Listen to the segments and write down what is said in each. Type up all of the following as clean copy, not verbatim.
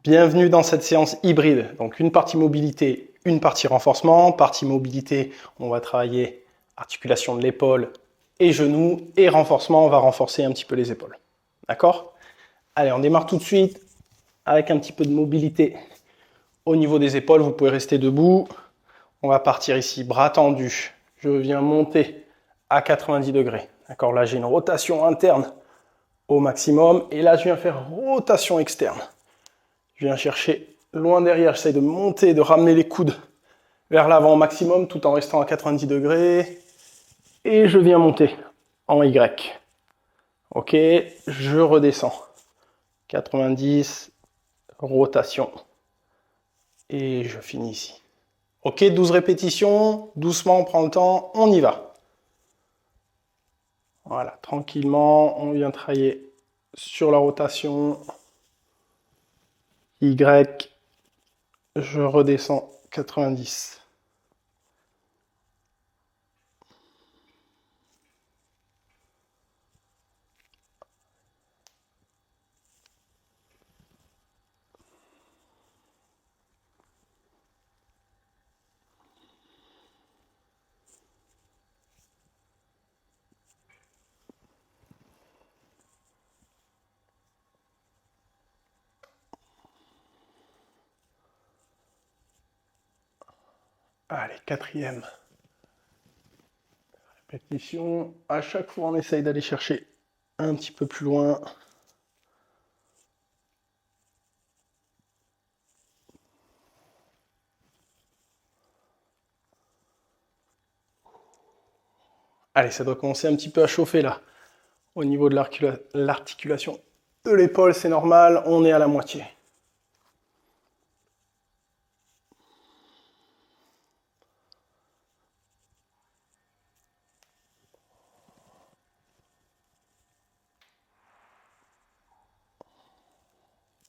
Bienvenue dans cette séance hybride. Donc une partie mobilité, une partie renforcement. Partie mobilité, on va travailler articulation de l'épaule et genoux. Et renforcement, on va renforcer un petit peu les épaules. D'accord? Allez, on démarre tout de suite avec un petit peu de mobilité au niveau des épaules. Vous pouvez rester debout. On va partir ici, bras tendus. Je viens monter à 90 degrés. D'accord? Là, j'ai une rotation interne au maximum. Et là, je viens faire rotation externe. Je viens chercher loin derrière, j'essaie de monter, de ramener les coudes vers l'avant au maximum tout en restant à 90 degrés. Et je viens monter en Y. Ok, je redescends. 90, rotation. Et je finis ici. Ok, 12 répétitions, doucement, on prend le temps, on y va. Voilà, tranquillement, on vient travailler sur la rotation. Y, je redescends 90. Allez, quatrième répétition. À chaque fois, on essaye d'aller chercher un petit peu plus loin. Allez, ça doit commencer un petit peu à chauffer là. Au niveau de l'articulation de l'épaule, c'est normal, on est à la moitié.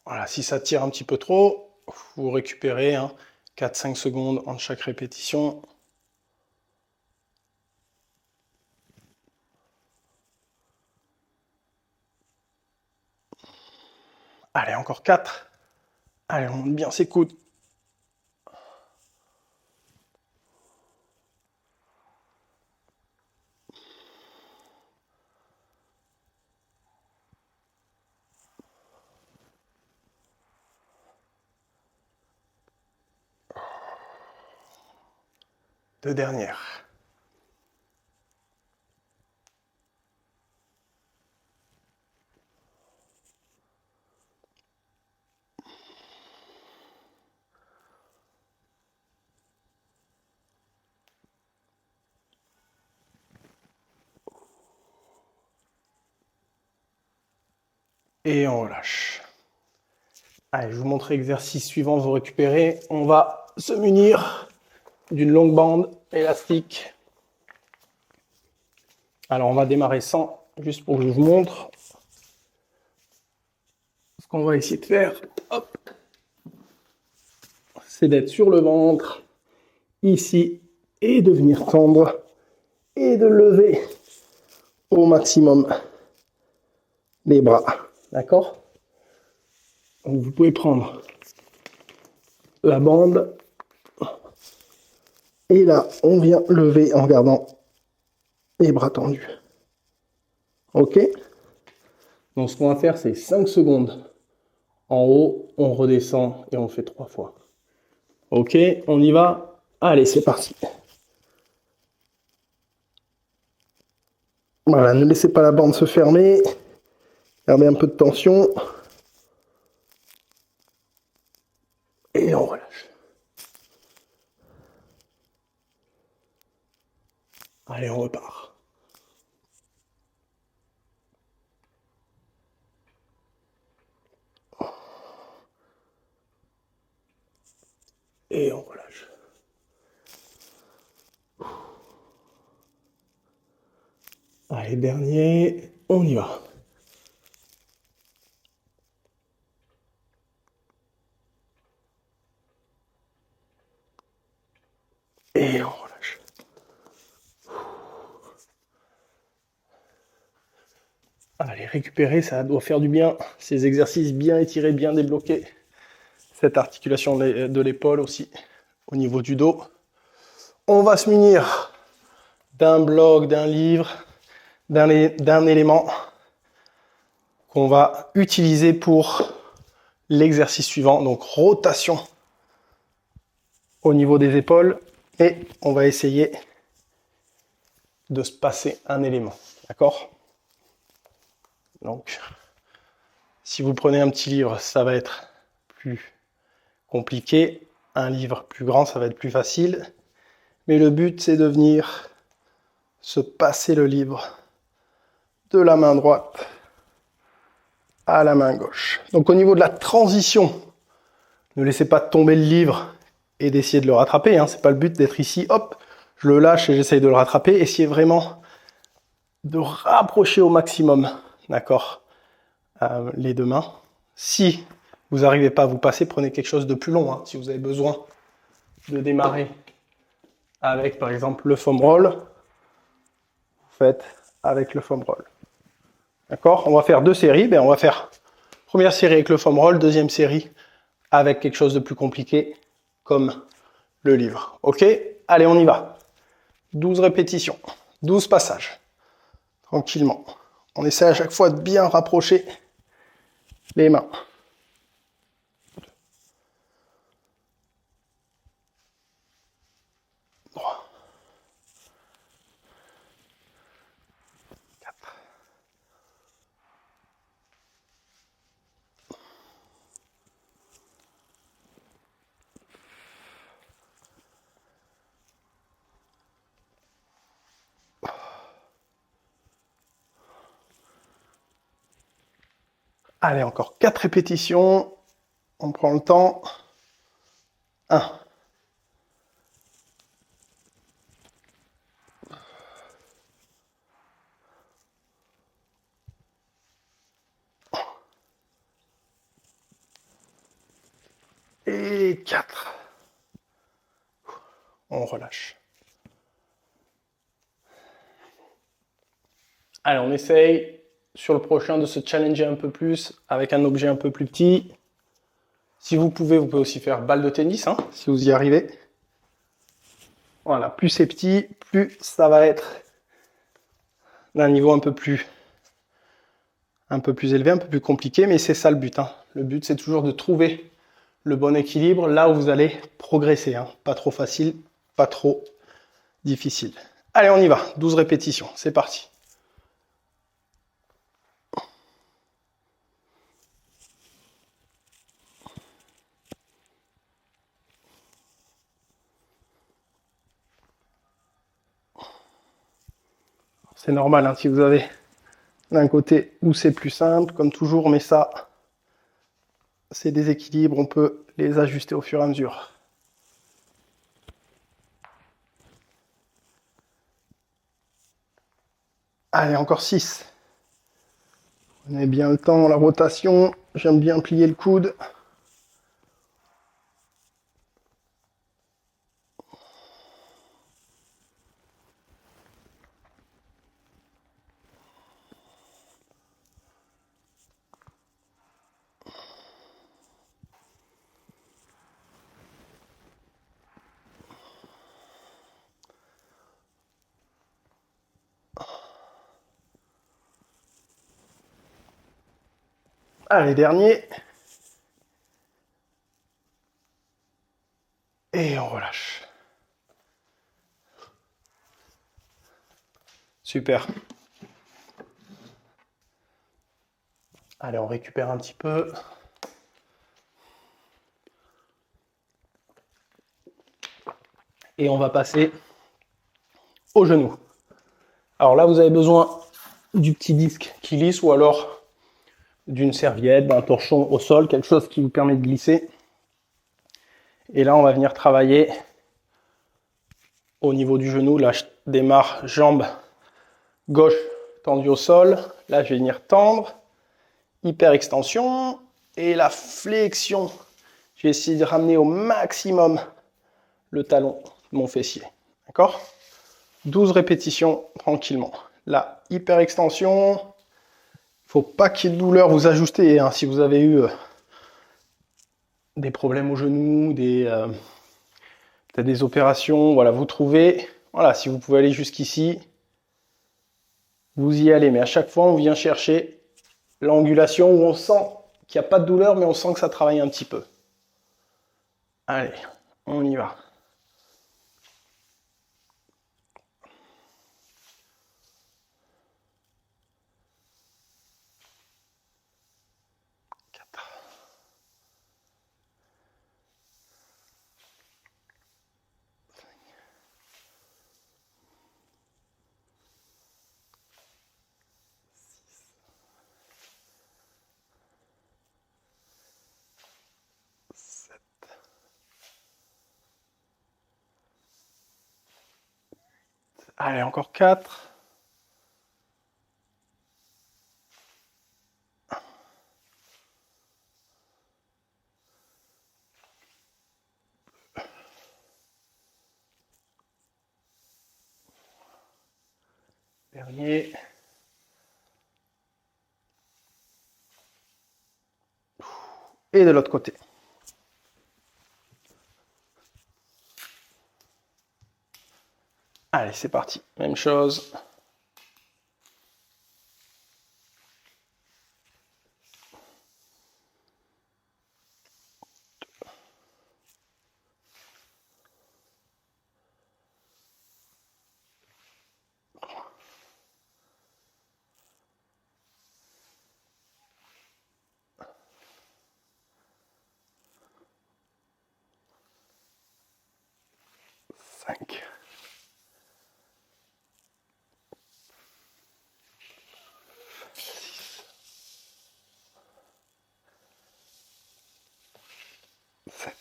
Voilà, si ça tire un petit peu trop, vous récupérez 4-5 secondes entre chaque répétition. Allez, encore 4. Allez, on monte bien ses coudes. Deux dernières. Et on relâche. Allez, je vous montre l'exercice suivant, vous récupérez. On va se munir d'une longue bande élastique. Alors, on va démarrer sans, juste pour que je vous montre. Ce qu'on va essayer de faire, hop, c'est d'être sur le ventre, ici, et de venir tendre, et de lever au maximum les bras. D'accord? Donc, vous pouvez prendre la bande, et là, on vient lever en gardant les bras tendus. Ok? Donc, ce qu'on va faire, c'est 5 secondes en haut, on redescend et on fait 3 fois. Ok, on y va. Allez, c'est parti. Voilà, ne laissez pas la bande se fermer. Gardez un peu de tension. Et on relâche. Allez, on repart. Et on relâche. Allez, dernier, on y va. Et on relâche. Allez, récupérer, ça doit faire du bien. Ces exercices bien étirés, bien débloqués. cette articulation de l'épaule aussi au niveau du dos. On va se munir d'un bloc, d'un livre, d'un élément qu'on va utiliser pour l'exercice suivant. Donc rotation au niveau des épaules et on va essayer de se passer un élément. D'accord? Donc, si vous prenez un petit livre, ça va être plus compliqué. Un livre plus grand, ça va être plus facile. Mais le but, c'est de venir se passer le livre de la main droite à la main gauche. Donc au niveau de la transition, ne laissez pas tomber le livre et d'essayer de le rattraper. Hein. C'est pas le but d'être ici, hop, je le lâche et j'essaye de le rattraper. Essayez vraiment de rapprocher au maximum, d'accord, les deux mains. Si vous n'arrivez pas à vous passer, prenez quelque chose de plus long. Hein. Si vous avez besoin de démarrer avec, par exemple, le foam roll, vous faites avec le foam roll. D'accord? On va faire 2 séries. Ben, on va faire première série avec le foam roll, deuxième série avec quelque chose de plus compliqué, comme le livre. Ok? Allez, on y va. 12 répétitions, 12 passages. Tranquillement. On essaie à chaque fois de bien rapprocher les mains. 3, 4, 5. Allez, encore 4 répétitions. On prend le temps. 1. Et 4. On relâche. Allez, on essaye sur le prochain de se challenger un peu plus avec un objet un peu plus petit. Si vous pouvez aussi faire balle de tennis, hein, si vous y arrivez. Voilà, plus c'est petit, plus ça va être d'un niveau un peu plus élevé, un peu plus compliqué, mais c'est ça le but. Hein. Le but, c'est toujours de trouver le bon équilibre là où vous allez progresser. Hein. Pas trop facile, pas trop difficile. Allez, on y va. 12 répétitions, c'est parti. C'est normal, hein, si vous avez d'un côté où c'est plus simple, comme toujours, mais ça, c'est des équilibres, on peut les ajuster au fur et à mesure. Allez, encore 6. Prenez bien le temps, la rotation. J'aime bien plier le coude. Allez, dernier. Et on relâche. Super. Allez, on récupère un petit peu. Et on va passer au genou. Alors là, vous avez besoin du petit disque qui glisse ou alors d'une serviette, d'un torchon au sol, quelque chose qui vous permet de glisser. Et là, on va venir travailler au niveau du genou. Là, je démarre jambe gauche tendue au sol. Là, je vais venir tendre, hyper extension et la flexion. Je vais essayer de ramener au maximum le talon de mon fessier. D'accord? 12 répétitions tranquillement. Là, hyper extension. Il ne faut pas qu'il y ait de douleur. Vous ajustez, hein, si vous avez eu des problèmes au genou, peut-être des opérations, voilà, vous trouvez, voilà, si vous pouvez aller jusqu'ici, vous y allez. Mais à chaque fois, on vient chercher l'angulation où on sent qu'il n'y a pas de douleur, mais on sent que ça travaille un petit peu. Allez, on y va. Allez, encore 4. Dernier. Et de l'autre côté. Allez, c'est parti. Même chose. Cinq. Sept.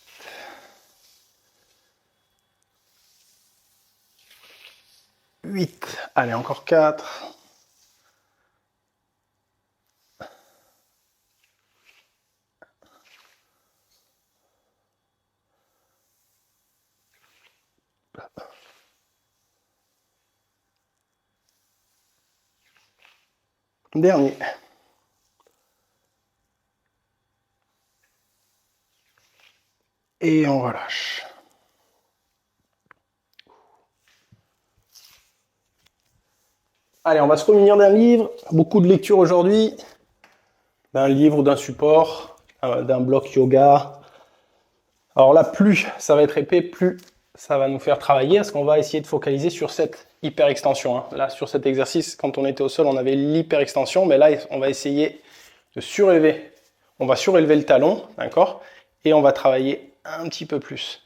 8. Allez, encore 4. Dernier. Et on relâche. Allez, on va se remunir d'un livre. Beaucoup de lectures aujourd'hui. D'un livre, d'un support, d'un bloc yoga. Alors là, plus ça va être épais, plus ça va nous faire travailler, parce qu'on va essayer de focaliser sur cette hyperextension. Hein. Là, sur cet exercice, quand on était au sol, on avait l'hyperextension, mais là, on va essayer de surélever. On va surélever le talon, d'accord? Et on va travailler un petit peu plus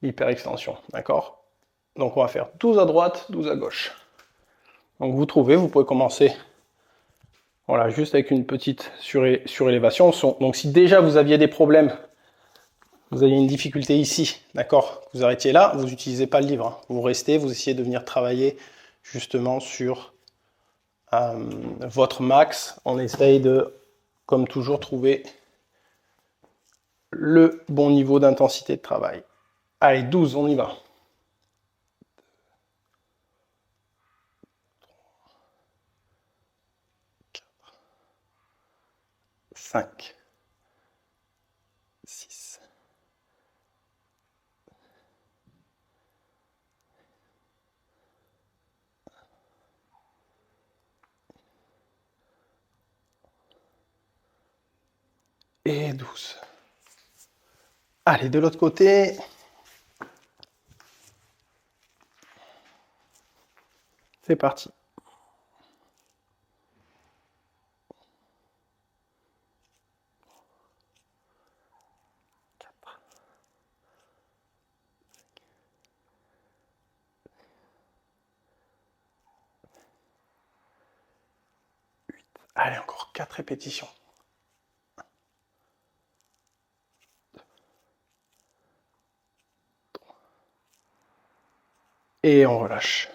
l'hyperextension, d'accord? Donc on va faire 12 à droite, 12 à gauche. Donc vous trouvez, vous pouvez commencer, voilà, juste avec une petite surélévation. Donc si déjà vous aviez des problèmes, vous avez une difficulté ici, d'accord? Vous arrêtiez là, vous n'utilisez pas le livre. Hein. Vous restez, vous essayez de venir travailler justement sur votre max. On essaye de, comme toujours, trouver le bon niveau d'intensité de travail. Allez, 12, on y va. 5, 6, 12. Allez, de l'autre côté. C'est parti. Allez, encore 4 répétitions. Et on relâche.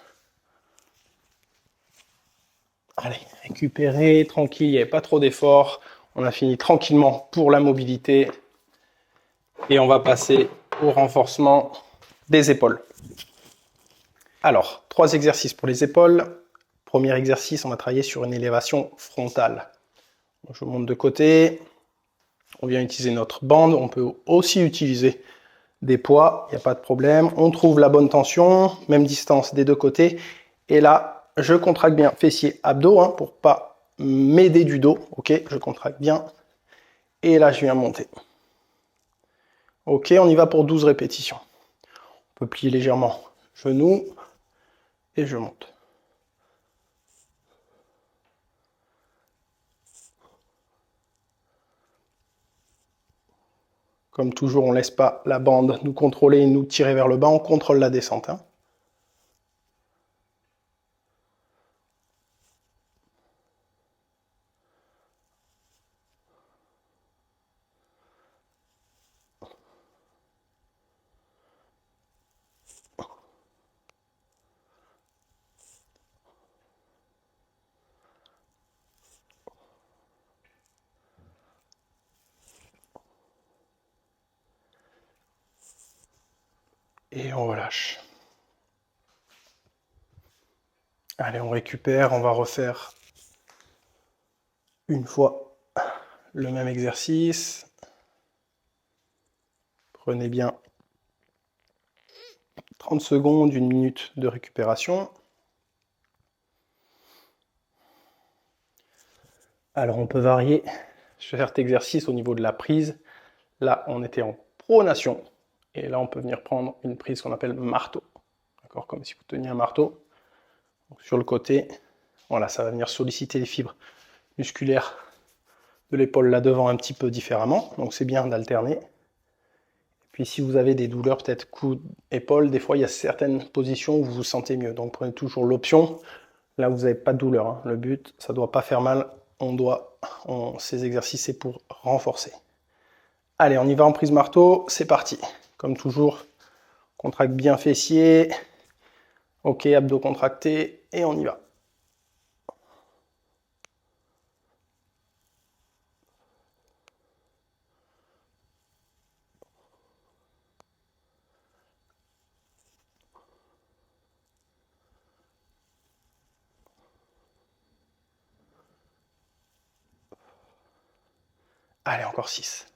Allez, récupérer, tranquille, il n'y avait pas trop d'efforts. On a fini tranquillement pour la mobilité. Et on va passer au renforcement des épaules. Alors, 3 exercices pour les épaules. Premier exercice, on va travailler sur une élévation frontale. Je monte de côté. On vient utiliser notre bande. On peut aussi utiliser des poids, il n'y a pas de problème. On trouve la bonne tension, même distance des deux côtés. Et là, je contracte bien fessier abdos hein, pour pas m'aider du dos. Ok, je contracte bien. Et là, je viens monter. Ok, on y va pour 12 répétitions. On peut plier légèrement genou et je monte. Comme toujours, on ne laisse pas la bande nous contrôler et nous tirer vers le bas, on contrôle la descente. Hein. Et on relâche. Allez, on récupère, on va refaire une fois le même exercice. Prenez bien 30 secondes, 1 minute de récupération. Alors on peut varier. Je vais faire cet exercice au niveau de la prise. Là, on était en pronation. Et là, on peut venir prendre une prise qu'on appelle marteau. D'accord, comme si vous teniez un marteau. Donc, sur le côté, voilà, ça va venir solliciter les fibres musculaires de l'épaule là devant un petit peu différemment. Donc c'est bien d'alterner. Puis si vous avez des douleurs, peut-être coude, épaule, des fois il y a certaines positions où vous vous sentez mieux. Donc prenez toujours l'option. Là, vous n'avez pas de douleur. Hein. Le but, ça ne doit pas faire mal. Ces exercices, c'est pour renforcer. Allez, on y va en prise marteau. C'est parti. Comme toujours, contracte bien fessier. Ok, abdos contractés. Et on y va. Allez, encore 6.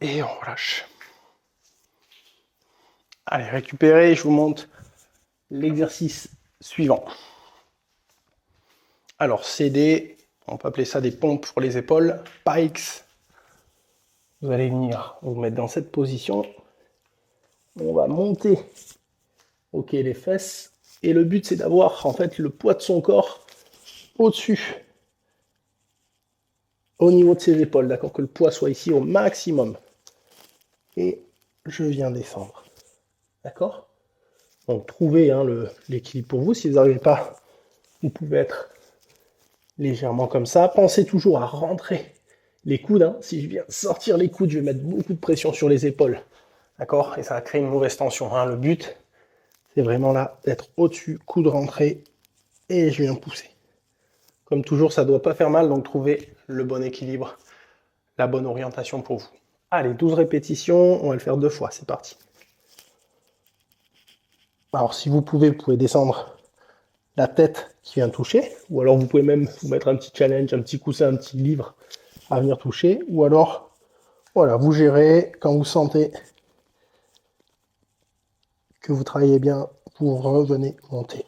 Et on relâche. Allez, récupérez, je vous montre l'exercice suivant. Alors, c'est on peut appeler ça des pompes pour les épaules, pikes. Vous allez venir vous mettre dans cette position. On va monter, ok, les fesses. Et le but, c'est d'avoir en fait le poids de son corps au-dessus, au niveau de ses épaules, d'accord, que le poids soit ici au maximum. Et je viens descendre, d'accord. Donc, trouvez hein, l'équilibre pour vous. Si vous n'arrivez pas, vous pouvez être légèrement comme ça. Pensez toujours à rentrer les coudes. Hein. Si je viens sortir les coudes, je vais mettre beaucoup de pression sur les épaules. D'accord? Et ça va créer une mauvaise tension. Hein. Le but, c'est vraiment là d'être au-dessus, coude rentré, et je viens pousser. Comme toujours, ça ne doit pas faire mal, donc trouvez le bon équilibre, la bonne orientation pour vous. Allez, 12 répétitions, on va le faire 2 fois, c'est parti. Alors si vous pouvez descendre la tête qui vient toucher, ou alors vous pouvez même vous mettre un petit challenge, un petit coussin, un petit livre à venir toucher, ou alors, voilà, vous gérez, quand vous sentez que vous travaillez bien, vous revenez monter.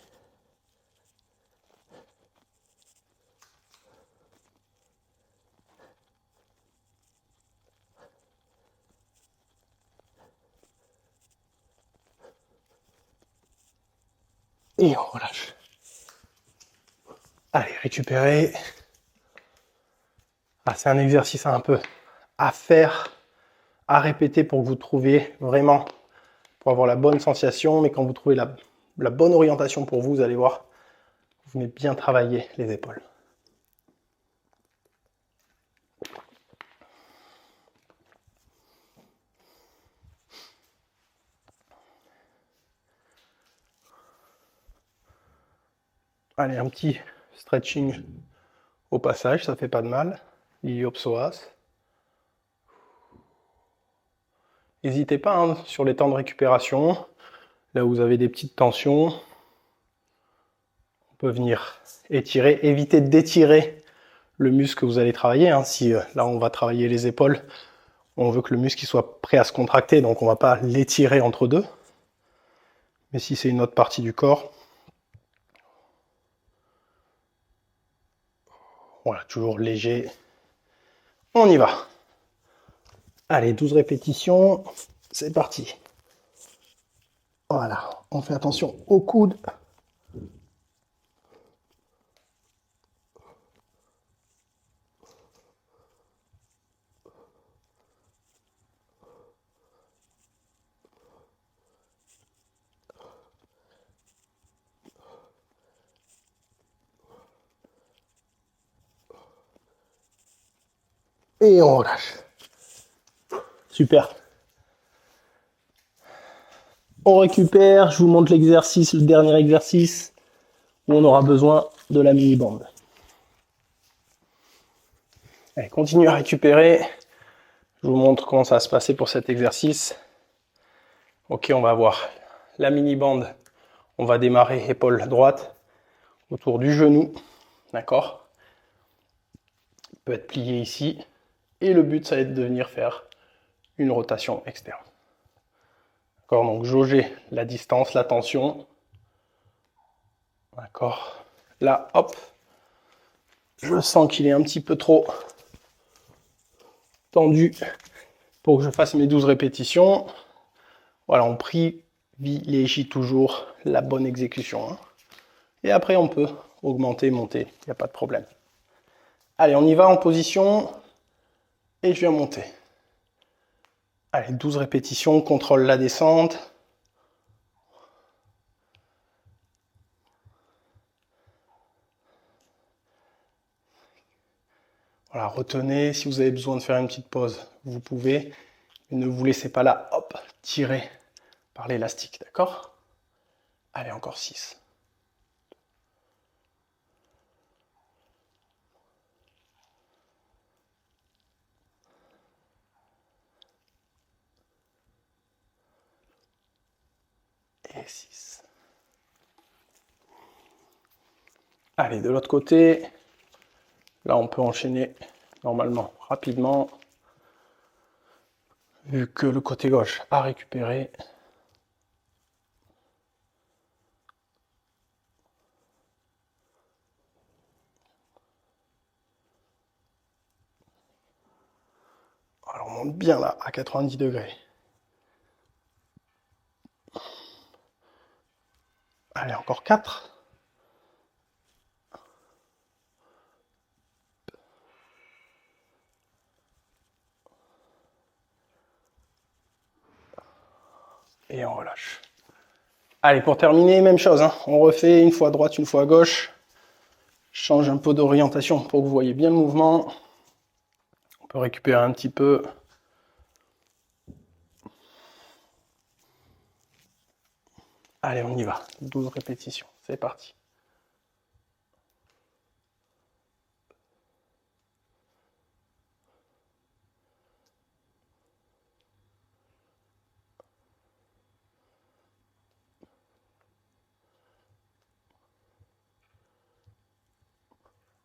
Et on relâche. Allez, récupérez. Ah, c'est un exercice un peu à faire, à répéter pour que vous trouviez vraiment, pour avoir la bonne sensation, mais quand vous trouvez la bonne orientation pour vous, vous allez voir, vous venez bien travailler les épaules. Allez, un petit Stretching au passage, ça fait pas de mal. L'iliopsoas. N'hésitez pas hein, sur les temps de récupération, là où vous avez des petites tensions, on peut venir étirer, éviter d'étirer le muscle que vous allez travailler. Hein. Si là on va travailler les épaules, on veut que le muscle soit prêt à se contracter, donc on ne va pas l'étirer entre deux. Mais si c'est une autre partie du corps, voilà, toujours léger. On y va. Allez, 12 répétitions, c'est parti. Voilà, on fait attention au coude. Et on relâche. Super. On récupère, je vous montre l'exercice, le dernier exercice, où on aura besoin de la mini-bande. Allez, continuez à récupérer. Je vous montre comment ça va se passer pour cet exercice. Ok, on va voir la mini-bande. On va démarrer épaule droite autour du genou. D'accord? Il peut être plié ici. Et le but, ça va être de venir faire une rotation externe. D'accord? Donc, jauger la distance, la tension. D'accord? Là, hop. Je sens qu'il est un petit peu trop tendu pour que je fasse mes 12 répétitions. Voilà, on privilégie toujours la bonne exécution. Hein. Et après, on peut augmenter, monter, il n'y a pas de problème. Allez, on y va en position et je viens monter. Allez, 12 répétitions, contrôle la descente. Voilà, retenez, si vous avez besoin de faire une petite pause, vous pouvez. Mais ne vous laissez pas là, hop, tirer par l'élastique, d'accord? Allez, encore 6. Et 6. Allez, de l'autre côté, là on peut enchaîner normalement rapidement, vu que le côté gauche a récupéré. Alors on monte bien là, à 90 degrés. Allez, encore 4. Et on relâche. Allez, pour terminer, même chose. Hein. On refait une fois à droite, une fois à gauche. Je change un peu d'orientation pour que vous voyez bien le mouvement. On peut récupérer un petit peu. Allez, on y va. 12 répétitions. C'est parti.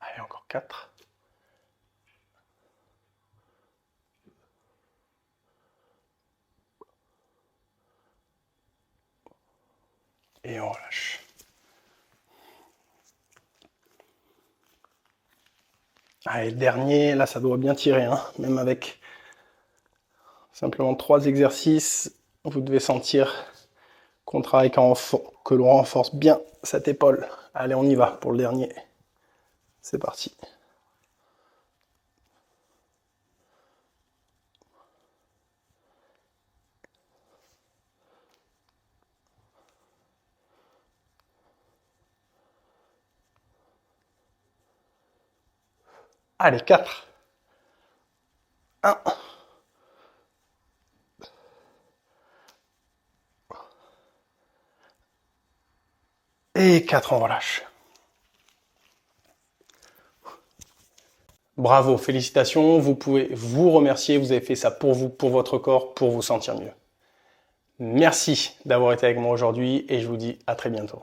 Allez, encore 4. Et on relâche. Allez, dernier, là ça doit bien tirer, hein. Même avec simplement 3 exercices, vous devez sentir qu'on travaille, que l'on renforce bien cette épaule. Allez, on y va pour le dernier. C'est parti. Allez, 4. 1. Et 4, on relâche. Bravo, félicitations, vous pouvez vous remercier, vous avez fait ça pour vous, pour votre corps, pour vous sentir mieux. Merci d'avoir été avec moi aujourd'hui et je vous dis à très bientôt.